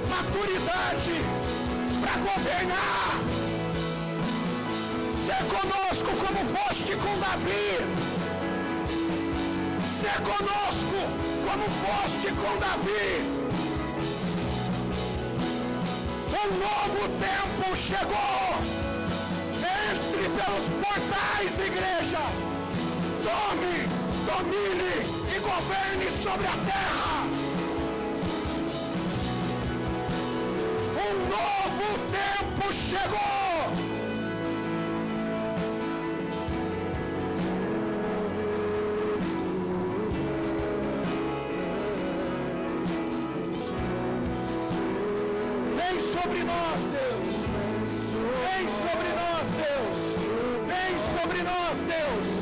Maturidade para governar. Ser conosco como foste com Davi. Ser conosco como foste com Davi. Um novo tempo chegou. Entre pelos portais, igreja. Tome, domine e governe sobre a terra. Um novo tempo chegou. Vem sobre nós, Deus. Vem sobre nós, Deus. Vem sobre nós, Deus.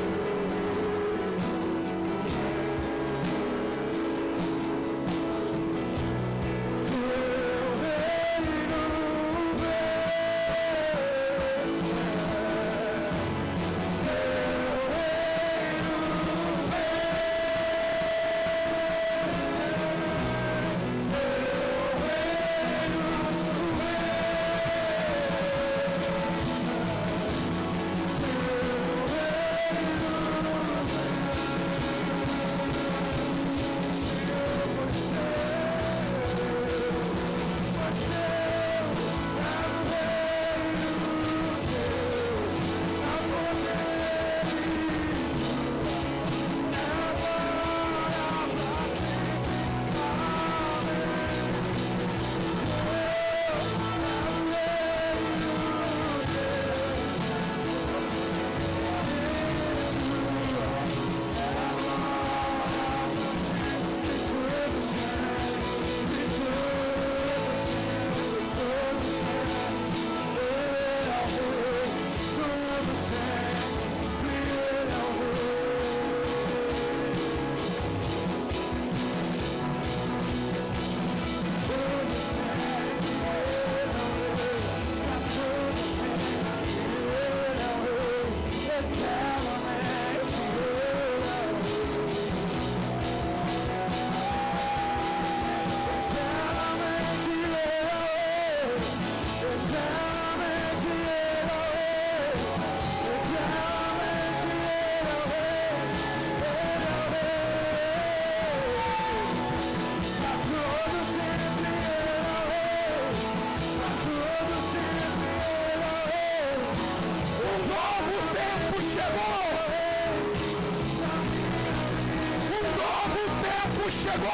chegou.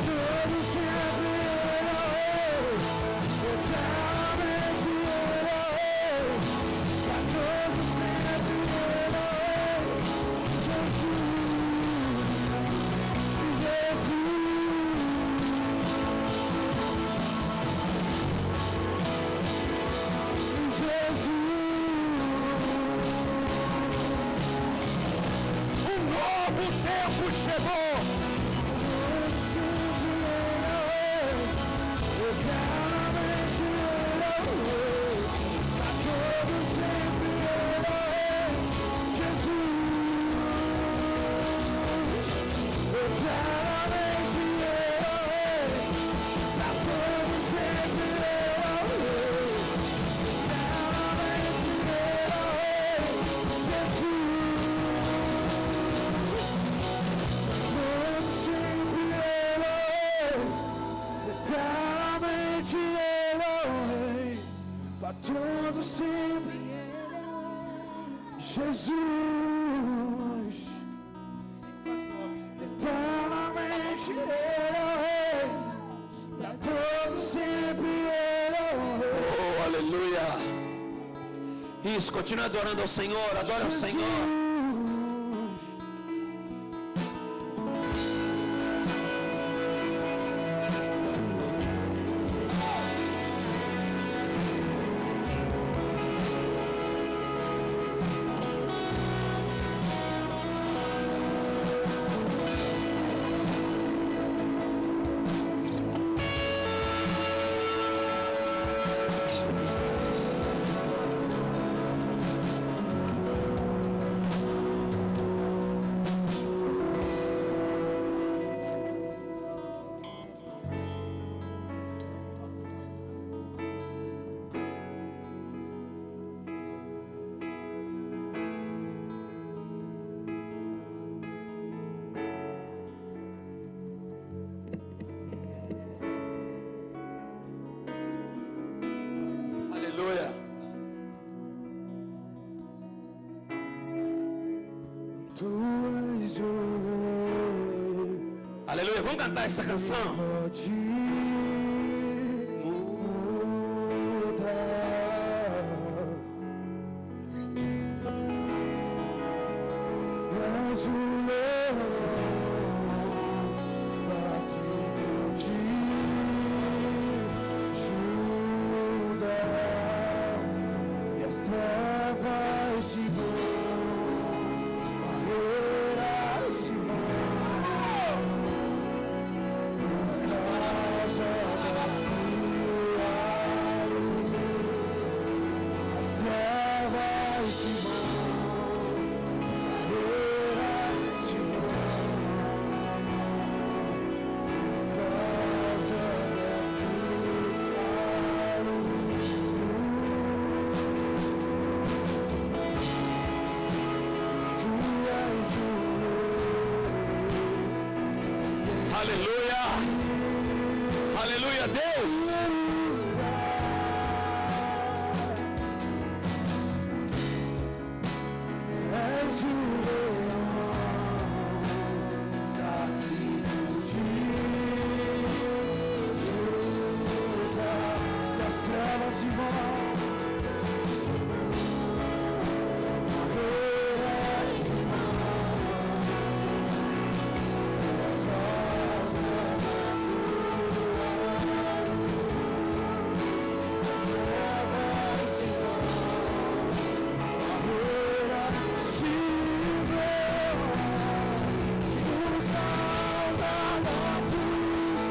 Todo sempre eternamente pra todo sempre O tempo chegou. todo sempre Jesus, eternamente Ele, pra todo sempre Ele. Oh, aleluia. Isso, continua adorando ao Senhor, adora ao Senhor. Aleluia. Tu és o Rei. Aleluia. Vamos cantar essa canção. Pode mudar. És o leão, da tribo de Judá. E as trevas se vão, barreiras se vão, por causa da tua luz. As trevas se vão, barreiras se vão, por causa da tua luz. Aleluia. Aleluia, Deus. És o leão da tribo de Judá. E as trevas se vão, barreiras se vão, por causa da tua luz.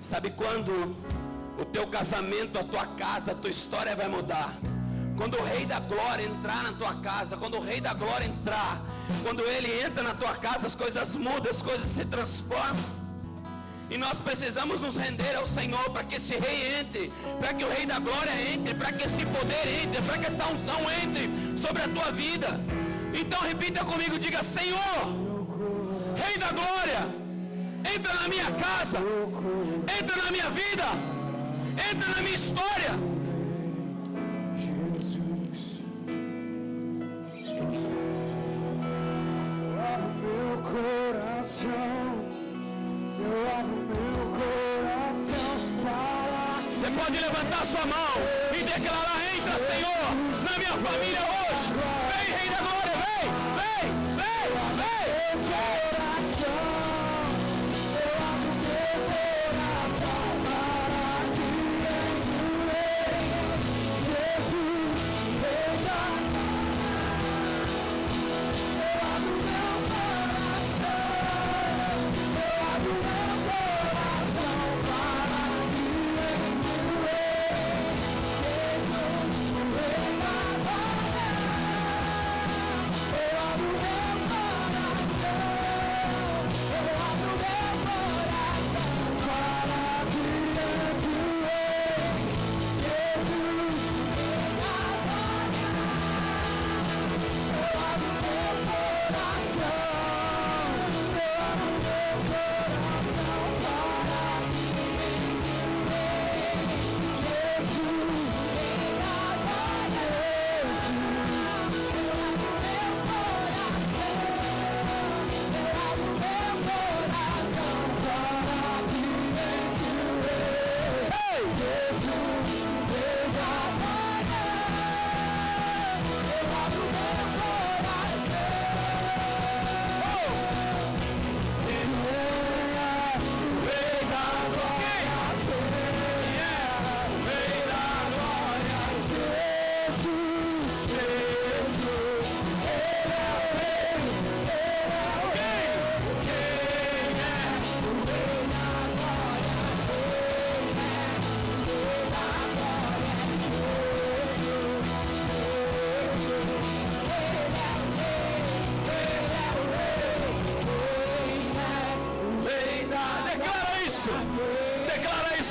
Sabe quando o teu casamento, a tua casa, a tua história vai mudar? Quando o Rei da Glória entrar na tua casa, quando o Rei da Glória entrar, quando Ele entra na tua casa, as coisas mudam, as coisas se transformam. E nós precisamos nos render ao Senhor para que esse Rei entre, para que o Rei da Glória entre, para que esse poder entre, para que essa unção entre sobre a tua vida. Então repita comigo, diga: Senhor, Rei da Glória, entra na minha casa, entra na minha vida, entra na minha história. Jesus, eu abro meu coração, eu abro meu coração para que... Você pode levantar sua mão e declarar: entra, Senhor, na minha família hoje. Vem, Rei da Glória, vem, vem, vem, vem, vem.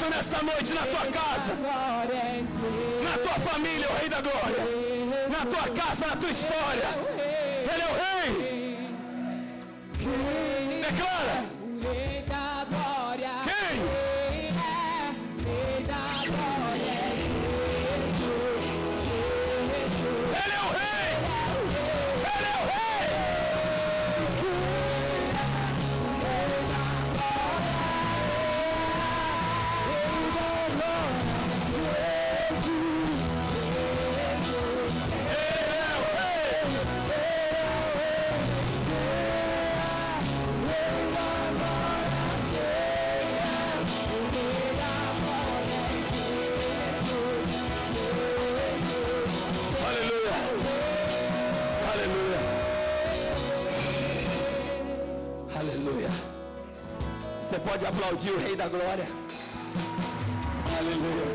Nessa noite na tua casa, na tua família, o Rei da Glória, na tua casa, na tua história, Ele é o Rei. Declara: Rei da Glória. Quem? Rei da Glória. Ele é o Rei. Ele é o Rei. Você pode aplaudir o Rei da Glória. Aleluia.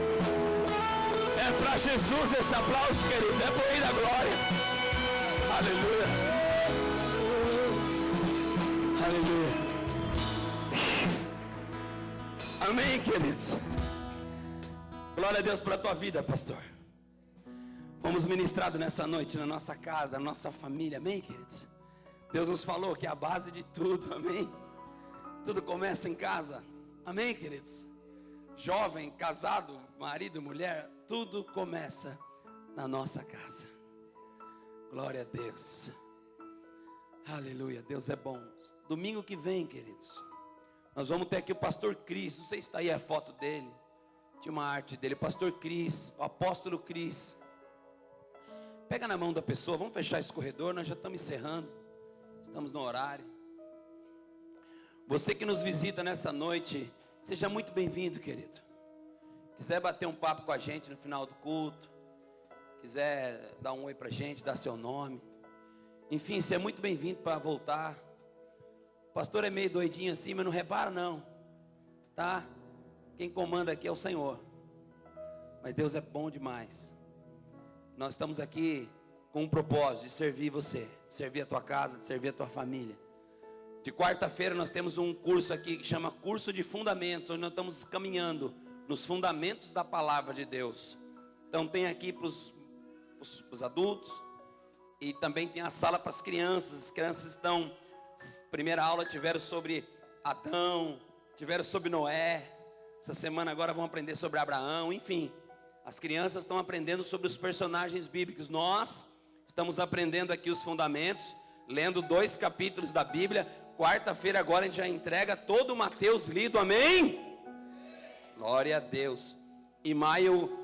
É para Jesus esse aplauso, querido. É para o Rei da Glória. Aleluia. Aleluia. Amém, queridos. Glória a Deus pela tua vida, pastor. Fomos ministrados nessa noite na nossa casa, na nossa família. Amém, queridos. Deus nos falou que é a base de tudo. Amém. Tudo começa em casa. Amém, queridos? Jovem, casado, marido, mulher, tudo começa na nossa casa. Glória a Deus. Aleluia, Deus é bom. Domingo que vem, queridos, nós vamos ter aqui o pastor Cris. Não sei se está aí a foto dele. Tinha uma arte dele, pastor Cris, o apóstolo Cris. Pega na mão da pessoa, vamos fechar esse corredor, nós já estamos encerrando. Estamos no horário. Você que nos visita nessa noite, seja muito bem-vindo, querido. Quiser bater um papo com a gente no final do culto, quiser dar um oi pra gente, dar seu nome, enfim, você é muito bem-vindo para voltar. O pastor é meio doidinho assim, mas não repara não, tá? Quem comanda aqui é o Senhor. Mas Deus é bom demais. Nós estamos aqui com um propósito de servir você, de servir a tua casa, de servir a tua família. De quarta-feira nós temos um curso aqui que chama Curso de Fundamentos, onde nós estamos caminhando nos fundamentos da palavra de Deus. Então tem aqui para os adultos e também tem a sala para as crianças. As crianças estão, primeira aula tiveram sobre Adão, tiveram sobre Noé. Essa semana agora vão aprender sobre Abraão, enfim. As crianças estão aprendendo sobre os personagens bíblicos. Nós estamos aprendendo aqui os fundamentos, lendo 2 capítulos da Bíblia. Quarta-feira agora a gente já entrega todo o Mateus lido, amém? Glória a Deus. Em maio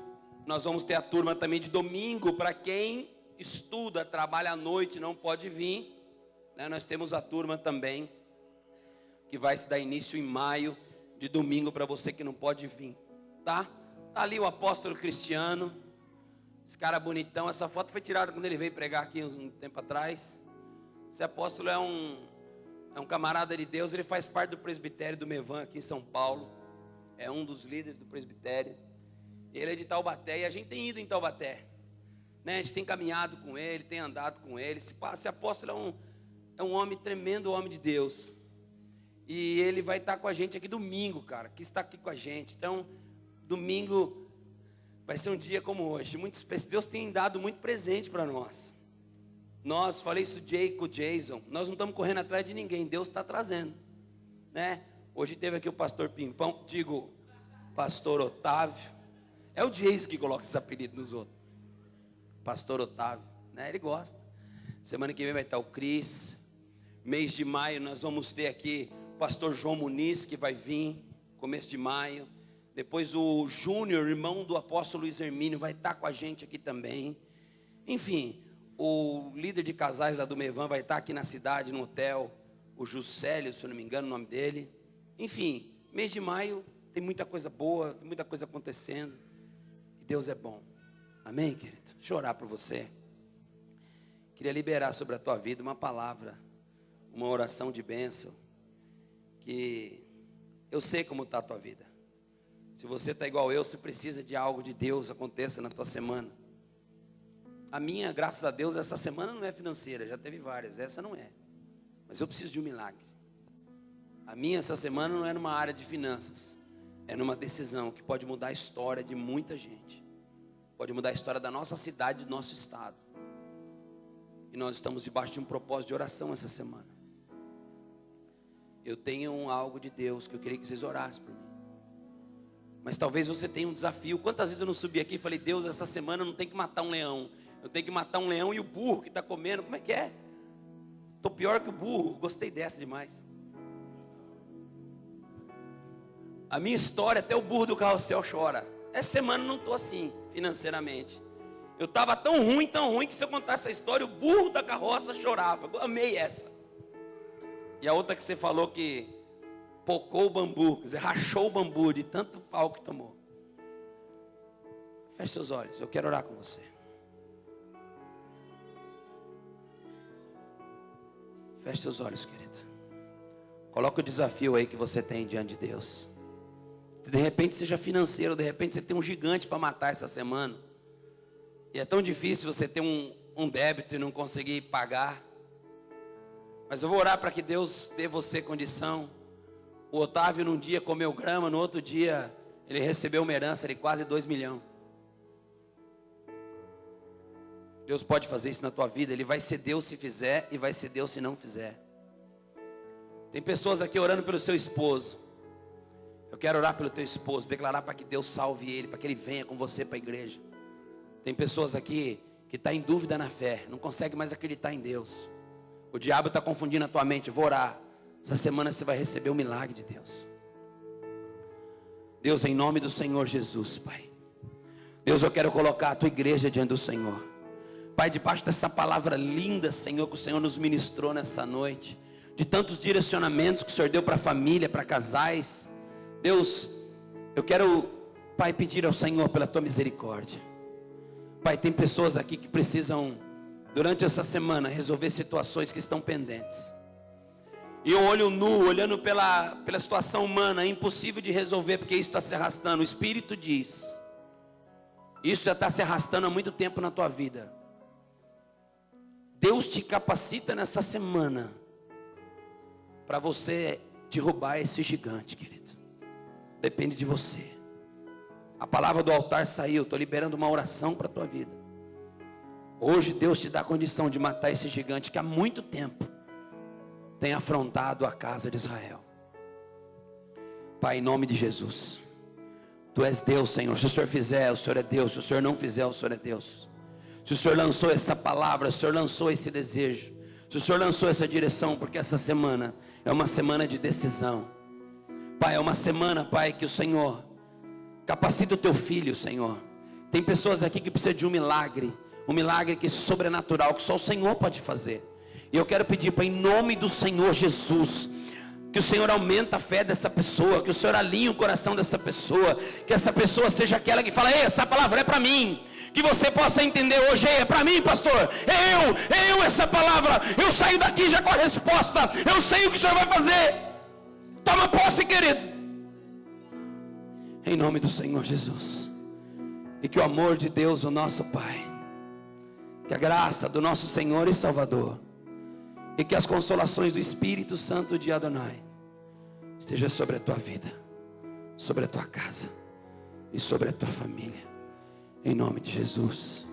nós vamos ter a turma também de domingo. Para quem estuda, trabalha à noite, não pode vir, né? Nós temos a turma também, que vai se dar início em maio, de domingo, para você que não pode vir, tá? Tá ali o apóstolo Cristiano, esse cara bonitão. Essa foto foi tirada quando ele veio pregar aqui um tempo atrás. Esse apóstolo é um camarada de Deus. Ele faz parte do presbitério do Mevan aqui em São Paulo. É um dos líderes do presbitério. Ele é de Taubaté e a gente tem ido em Taubaté, né? A gente tem caminhado com ele, tem andado com ele. Esse apóstolo é um homem tremendo, homem de Deus. E ele vai estar com a gente aqui domingo, cara, que está aqui com a gente. Então, domingo vai ser um dia como hoje, muito especial. Deus tem dado muito presente para nós. Falei isso com o Jason, nós não estamos correndo atrás de ninguém, Deus está trazendo, né? Hoje teve aqui o pastor Pimpão, pastor Otávio. É o Jason que coloca esse apelido nos outros. Pastor Otávio, né? Ele gosta. Semana que vem vai estar o Cris. Mês de maio nós vamos ter aqui o pastor João Muniz, que vai vir, começo de maio. Depois o Júnior, irmão do apóstolo Luiz Hermínio, vai estar com a gente aqui também. Enfim, o líder de casais lá do Mevan vai estar aqui na cidade, no hotel. O Juscelio, se eu não me engano o nome dele. Enfim, mês de maio tem muita coisa boa, tem muita coisa acontecendo. E Deus é bom. Amém, querido? Deixa eu orar por você. Queria liberar sobre a tua vida uma palavra, uma oração de bênção. Que eu sei como está a tua vida. Se você está igual eu, você precisa de algo de Deus aconteça na tua semana. A minha, graças a Deus, essa semana não é financeira, já teve várias, essa não é. Mas eu preciso de um milagre. A minha, essa semana, não é numa área de finanças, é numa decisão que pode mudar a história de muita gente. Pode mudar a história da nossa cidade, do nosso estado. E nós estamos debaixo de um propósito de oração essa semana. Eu tenho algo de Deus que eu queria que vocês orassem por mim. Mas talvez você tenha um desafio. Quantas vezes eu não subi aqui e falei: Deus, essa semana eu não tenho que matar um leão. Eu tenho que matar um leão e o burro que está comendo. Como é que é? Estou pior que o burro. Gostei dessa demais. A minha história, até o burro do carrossel chora. Essa semana eu não estou assim, financeiramente. Eu estava tão ruim, que se eu contar essa história, o burro da carroça chorava. Eu amei essa. E a outra que você falou que pocou o bambu, quer dizer, rachou o bambu de tanto pau que tomou. Feche seus olhos, eu quero orar com você. Feche seus olhos, querido. Coloca o desafio aí que você tem diante de Deus. De repente seja financeiro, de repente você tem um gigante para matar essa semana. E é tão difícil você ter um débito e não conseguir pagar. Mas eu vou orar para que Deus dê você condição. O Otávio num dia comeu grama, no outro dia ele recebeu uma herança de quase 2 milhões. Deus pode fazer isso na tua vida. Ele vai ser Deus se fizer e vai ser Deus se não fizer. Tem pessoas aqui orando pelo seu esposo. Eu quero orar pelo teu esposo, declarar para que Deus salve ele, para que ele venha com você para a igreja. Tem pessoas aqui que estão em dúvida na fé, não consegue mais acreditar em Deus. O diabo está confundindo a tua mente. Eu vou orar. Essa semana você vai receber o milagre de Deus. Deus, em nome do Senhor Jesus, Pai. Deus, eu quero colocar a tua igreja diante do Senhor. Pai, debaixo dessa palavra linda, Senhor, que o Senhor nos ministrou nessa noite. De tantos direcionamentos que o Senhor deu para a família, para casais. Deus, eu quero, Pai, pedir ao Senhor pela tua misericórdia. Pai, tem pessoas aqui que precisam, durante essa semana, resolver situações que estão pendentes. E um olho nu, olhando pela situação humana, é impossível de resolver, porque isso está se arrastando. O Espírito diz, isso já está se arrastando há muito tempo na tua vida. Deus te capacita nessa semana para você derrubar esse gigante, querido. Depende de você. A palavra do altar saiu, estou liberando uma oração para a tua vida. Hoje Deus te dá a condição de matar esse gigante que há muito tempo tem afrontado a casa de Israel. Pai, em nome de Jesus, Tu és Deus, Senhor. Se o Senhor fizer, o Senhor é Deus. Se o Senhor não fizer, o Senhor é Deus. Se o Senhor lançou essa palavra, se o Senhor lançou esse desejo, se o Senhor lançou essa direção, porque essa semana é uma semana de decisão. Pai, é uma semana, Pai, que o Senhor capacita o Teu filho, Senhor. Tem pessoas aqui que precisam de um milagre que é sobrenatural, que só o Senhor pode fazer. E eu quero pedir, Pai, em nome do Senhor Jesus, que o Senhor aumenta a fé dessa pessoa, que o Senhor alinhe o coração dessa pessoa, que essa pessoa seja aquela que fala: ei, essa palavra é para mim. Que você possa entender hoje: ei, é para mim, pastor, é eu essa palavra, eu saio daqui já com a resposta, eu sei o que o Senhor vai fazer. Toma posse, querido, em nome do Senhor Jesus. E que o amor de Deus, o nosso Pai, que a graça do nosso Senhor e Salvador, e que as consolações do Espírito Santo de Adonai esteja sobre a tua vida, sobre a tua casa e sobre a tua família, em nome de Jesus.